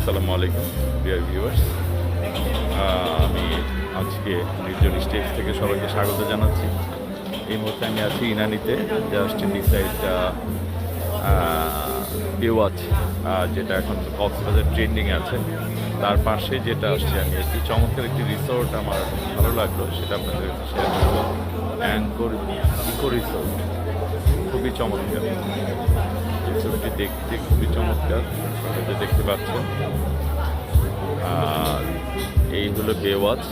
আসসালামু আলাইকুম dear viewers. আমি আজকে নির্জন স্টেজ থেকে সবাইকে স্বাগত জানাচ্ছি। এই মুহূর্তে আমি আছি ইনানিতে, জাস্ট বিসাইড বেওয়াচ, যেটা এখন কক্সবাজার ট্রেন্ডিংয়ে আছে। তার পাশে যেটা আসছে, আমি একটি চমৎকার একটি রিসোর্ট আমার ভালো লাগলো, সেটা আপনাদের কাছে শেয়ার করবো। অ্যাঙ্কর ইকো রিসোর্ট, খুবই চমৎকার রিসোর্টটি, দেখতে খুবই চমৎকার, এটা দেখতে পাচ্ছেন। আর এই হলো বেওয়াচ,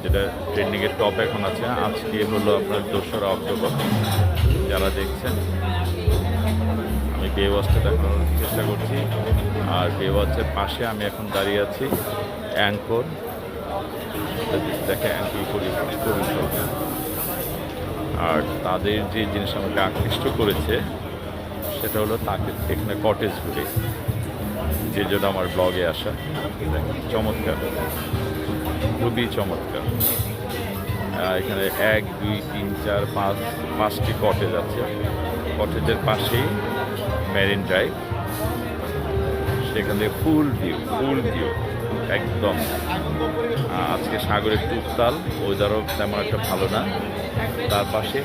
যেটা ট্রেন্ডিংয়ের টপ এখন আছে। আজকে হলো আপনার 2রা অক্টোবর। যারা দেখছেন, আমি বেওয়াচটা দেখানোর চেষ্টা করছি। আর বেওয়াচের পাশে আমি এখন দাঁড়িয়ে আছি অ্যাঙ্কর, দেখে অ্যাঙ্কর ইকো রিসোর্ট। আর তাদের যে জিনিস আমাকে আকৃষ্ট করেছে সেটা হলো তাকে এখানে কটেজগুলি, যে জন্য আমার ব্লগে আসা। চমৎকার, খুবই চমৎকার। এখানে 1, 2, 3, 4, 5টি কটেজ আছে। কটেজের পাশেই মেরিন ড্রাইভ, সেখানে ফুল ভিউ একদম। আজকে সাগর একটু উত্তাল, ওয়েদারও তেমন একটা ভালো না। তার পাশে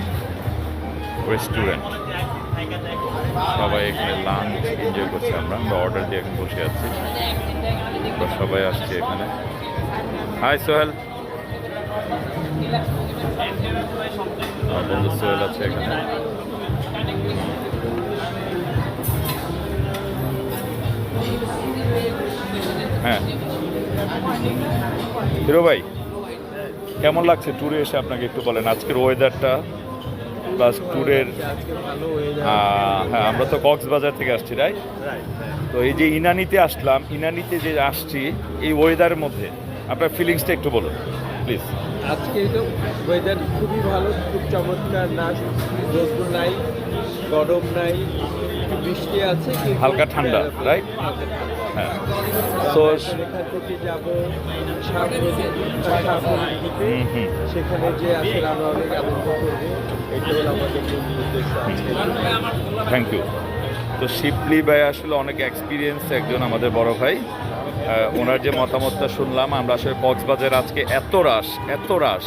রেস্টুরেন্ট, সবাই এখানে লাঞ্চ এনজয় করছে। আমরা অর্ডার দিয়ে এখন বসে আছি, তো সবাই আসছে এখানে। হাই সোহেল, বন্ধু সোহেল আছে এখানে। হ্যাঁ হিরো ভাই, কেমন লাগছে ট্যুরে এসে? আপনাকে একটু বলেন আজকের ওয়েদারটা প্লাস ট্যুরের। হ্যাঁ, আমরা তো কক্সবাজার থেকে আসছি, রাইট? তো এই যে ইনানিতে আসলাম, ইনানিতে যে আসছি এই ওয়েদারের মধ্যে আপনার ফিলিংসটা একটু বলুন প্লিজ। আজকে তো ওয়েদার খুবই ভালো, খুব চমৎকার। না রোদ্র নাই, গরম নাই, একটু বৃষ্টি আছে, হালকা ঠান্ডা, রাইট? হ্যাঁ। তো এখান থেকে যাবো সেখানে যে আসলে আমরা অনেক আনন্দ করবো, এটা হলো আমাদের মূল উদ্দেশ্য। Thank you. তো শিবলি ভাই আসলে অনেক এক্সপিরিয়েন্স একজন আমাদের বড় ভাই। ওনার যে মতামতটা শুনলাম, আমরা আসলে কক্সবাজার আজকে এত রাশ,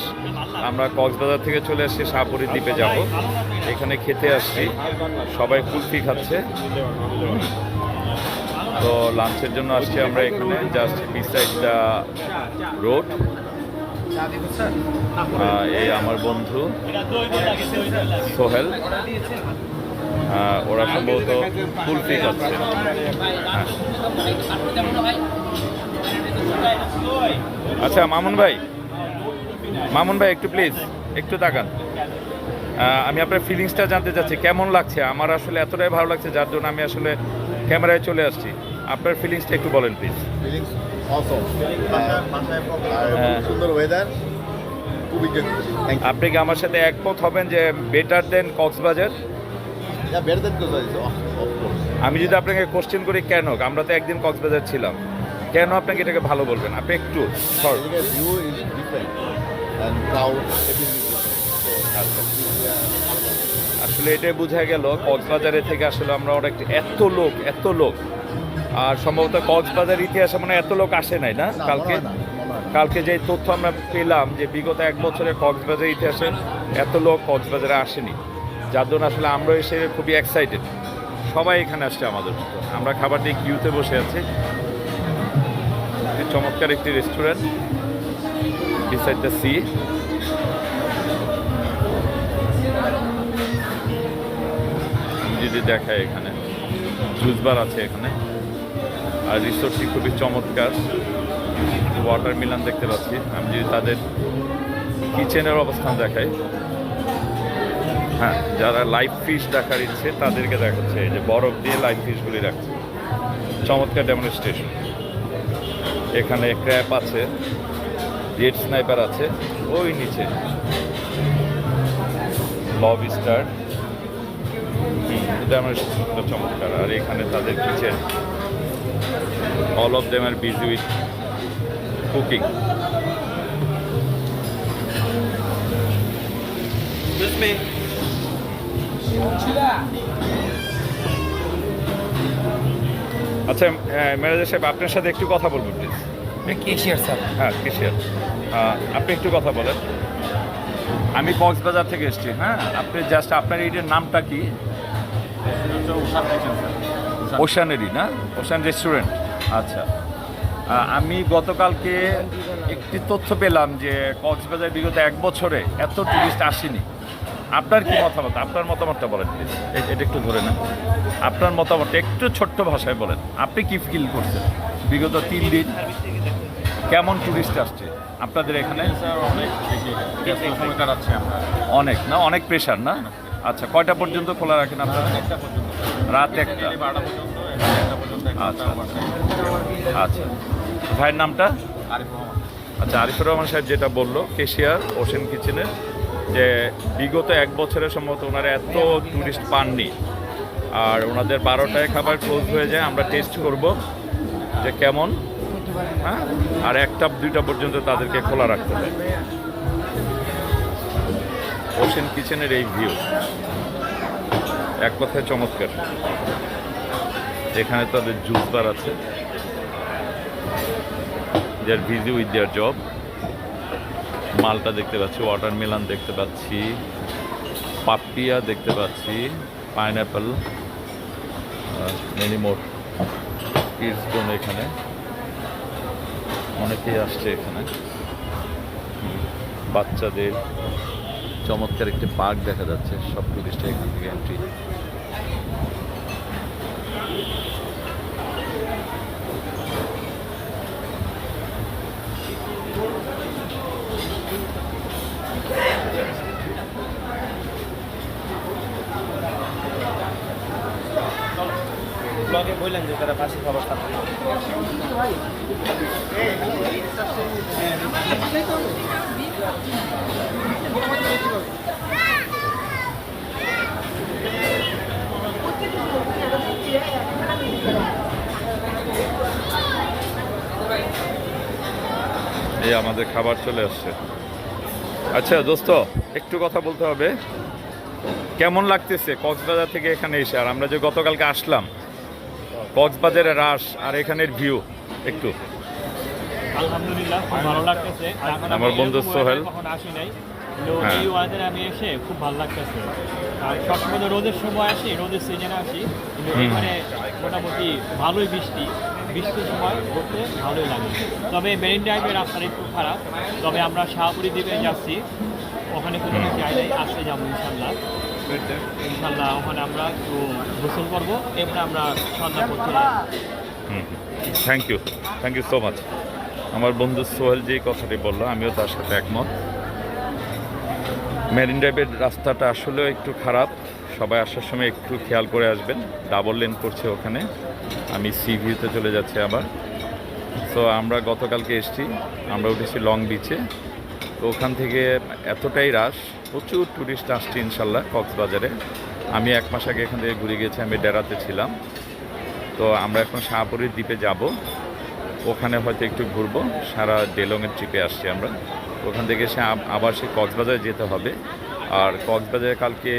আমরা কক্সবাজার থেকে চলে আসছি শাহপুরী দ্বীপে যাব, এখানে খেতে আসছি, সবাই কুলফি খাচ্ছে। তো লাঞ্চের জন্য আসছি আমরা এখানে, জাস্ট বিসাইড দ্য রোড। এই আমার বন্ধু সোহেল, ওরা সম্ভবত কুলফি খাচ্ছে। হ্যাঁ, আচ্ছা মামুন ভাই একটু প্লিজ একটু তাকান। আমি আপনার ফিলিংসটা জানতে চাচ্ছি, কেমন লাগছে? আমার আসলে এতটাই ভালো লাগছে, যার জন্য আমি আসলে ক্যামেরায় চলে আসছি। আপনার ফিলিংসটা একটু বলেন প্লিজ। ফিলিংস অসম, সুন্দর ওয়েদার, খুবই গুড। আপনি কি আমার সাথে একমত হবেন যে better then Cox's Bazar? Better then Cox's Bazar, of course. আমি যদি আপনাকে কোশ্চেন করি কেন, আমরা তো একদিন কক্সবাজার ছিলাম, কেন আপনাকে এটাকে ভালো বলবেন? আপনি একটু short. View is different and crowd, everything is আসলে এটাই বোঝা গেল কক্সবাজারে থেকে আসলে আমরা অনেক এত লোক, আর সম্ভবত কক্সবাজার ইতিহাসে মানে এত লোক আসে নাই না। কালকে যে তথ্য আমরা পেলাম যে বিগত 1 বছরে কক্সবাজার ইতিহাসে এত লোক কক্সবাজারে আসেনি, যার জন্য আসলে আমরা এসে খুবই এক্সাইটেড। সবাই এখানে আসছে আমাদের মতো। আমরা খাবার দিয়ে কিউতে বসে আছি, চমৎকার একটি রেস্টুরেন্ট বিসাইড দ্য সি। যদি দেখায়, এখানে জুস বার আছে এখানে, আর রিসোর্টটি খুবই চমৎকার। ওয়াটার মিলান দেখতে পাচ্ছি। আমি যদি তাদের কিচেনের অবস্থান দেখাই, হ্যাঁ, যারা লাইভ ফিশ দেখার ইচ্ছে তাদেরকে দেখাচ্ছে, এই যে বরফ দিয়ে লাইভ ফিশগুলি রাখছে, চমৎকার ডেমনস্ট্রেশন। এখানে ক্র্যাপ আছে, রেড স্নাইপার আছে, ওই নিচে লবস্টার, ডেমনস্ট্রেশনটা চমৎকার। আর এখানে তাদের kitchen, all of them are busy with cooking. আচ্ছা ম্যানেজার সাহেব আপনার সাথে একটু কথা বলবো প্লিজ। Cashier sir. হ্যাঁ কেশিয়ার, আপনি একটু কথা বলেন। আমি কক্সবাজার থেকে এসেছি। হ্যাঁ, আপনি জাস্ট আপনার এইটার নামটা কি? ওশানেরই না? Ocean restaurant. আচ্ছা, আমি গতকালকে একটি তথ্য পেলাম যে কক্সবাজার বিগত 1 বছরে এত টুরিস্ট আসেনি। আপনার কি মতামত? আপনার মতামতটা বলেন প্লিজ। এটা একটু ধরে নেন, আপনার মতামতটা একটু ছোট্ট ভাষায় বলেন। আপনি কি ফিল করছেন বিগত 3 দিন কেমন টুরিস্ট আসছে আপনাদের এখানে? অনেক না, অনেক প্রেশার না? আচ্ছা, কয়টা পর্যন্ত খোলা রাখেন আপনারা? রাত 1টা। আচ্ছা আচ্ছা, ভাইয়ের নামটা? আচ্ছা, আরিফুর রহমান সাহেব যেটা বললো কেশিয়ার ওশেন কিচেনের, যে বিগত 1 বছরের সম্ভবত ওনারা এত টুরিস্ট পাননি। আর ওনাদের 12টায় খাবার ক্লোজ হয়ে যায়। আমরা টেস্ট করব যে কেমন। হ্যাঁ, আর 1টা-2টা পর্যন্ত তাদেরকে খোলা রাখতে হবে। ওশেন কিচেনের এই ভিউ এক কথায় চমৎকার। এখানে তাদের জুস বার আছে, দে আর বিজি উইথ দেয়ার জব। মালটা দেখতে পাচ্ছি, ওয়াটারমেলন দেখতে পাচ্ছি, পাপিয়া দেখতে পাচ্ছি, পাইনঅ্যাপেল, মেনি মোর। কিডসজন এখানে অনেকেই আসছে এখানে। বাচ্চাদের চমৎকার একটি পার্ক দেখা যাচ্ছে। সব টুরিস্ট এখান থেকে এন্ট্রি। ব্লগে বললেন যে তারা পাশে খাবার খাবে। এই আমাদের খাবার চলে আসছে। আচ্ছা দোস্ত, একটু কথা বলতে হবে। কেমন লাগতেছে কক্সবাজার থেকে এখানে এসে? আর আমরা যে গতকালকে আসলাম, কক্সবাজারের রাশ আর এখানের ভিউ একটু। আলহামদুলিল্লাহ, খুব ভালো লাগতেছে। আমার বন্ধু সোহেল। কখন আসি নাই, কিন্তু হ্যাঁ। এই ওয়েদারে আমি এসে খুব ভালো লাগতেছে। আর সবসময় তো রোদের সময় আসি, রোদের সিজনে আসি, কিন্তু এখানে মোটামুটি ভালোই বৃষ্টির সময় ঘুরতে ভালোই লাগে। তবে মেরিন ড্রাইভের রাস্তাটা একটু খারাপ। তবে আমরা শাহপুরি দ্বীপে যাচ্ছি, ওখানে কোনো যাই নাই, আসলে যাবো ইনশাল্লাহ। ওখানে আমরা একটু গোসল করবো, এরপরে আমরা সন্ধ্যা করতে। Thank you so much. আমার বন্ধু সোহেল যে কথাটি বললো, আমিও তার সাথে একমত। মেরিন ড্রাইভের রাস্তাটা আসলে একটু খারাপ। সবাই আসার সময় একটু খেয়াল করে আসবেন। ডাবল লেন করছে ওখানে। আমি সি ভিউতে চলে যাচ্ছি আবার। সো আমরা গতকালকে এসেছি, আমরা উঠেছি লং বিচে। তো ওখান থেকে এতটাই রাশ, প্রচুর টুরিস্ট আসছে ইনশাল্লাহ কক্সবাজারে। আমি 1 মাস আগে এখান থেকে ঘুরে গেছি, আমি ডেরাতে ছিলাম। তো আমরা এখন শাহপুরীর দ্বীপে যাব, ওখানে হয়তো একটু ঘুরবো। সারা ডেলংয়ের ট্রিপে আসছি আমরা। ওখান থেকে এসে আবার সেই কক্সবাজারে যেতে হবে। আর কক্সবাজারে কালকে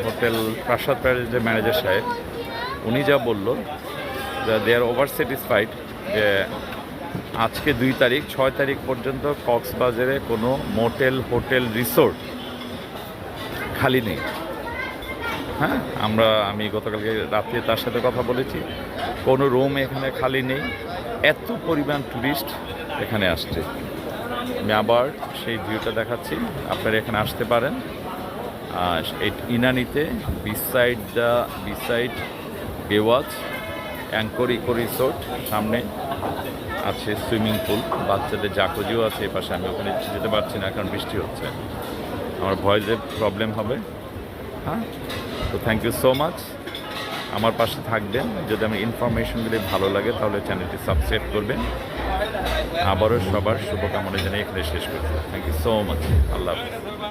হোটেল প্রাসাদ প্যালেসের ম্যানেজার সাহেব উনি যা বললো, দে আর ওভার স্যাটিসফাইড যে আজকে 2 তারিখ, 6 তারিখ পর্যন্ত কক্সবাজারে কোনো মোটেল, হোটেল, রিসোর্ট খালি নেই। হ্যাঁ, আমি গতকালকে রাত্রে তার সাথে কথা বলেছি, কোনো রুম এখানে খালি নেই। এত পরিমাণ টুরিস্ট এখানে আসছে। আমি আবার সেই ভিউটা দেখাচ্ছি, আপনারা এখানে আসতে পারেন। এই ইনানিতে বিসাইড বেওয়াচ অ্যাঙ্কর ইকো রিসোর্ট, সামনে আছে সুইমিং পুল, বাচ্চাদের জাকুজিও আছে এপাশে। আমি ওখানে যেতে পারছি না কারণ বৃষ্টি হচ্ছে, আমার ভয়েসের প্রবলেম হবে। হ্যাঁ, তো থ্যাংক ইউ সো মাচ। আমার পাশে থাকবেন। যদি আমার ইনফরমেশনগুলি ভালো লাগে তাহলে চ্যানেলটি সাবস্ক্রাইব করবেন। আবারও সবার শুভকামনা জানিয়ে এখানে শেষ করছি। Thank you so much. আল্লাহ হাফেজ।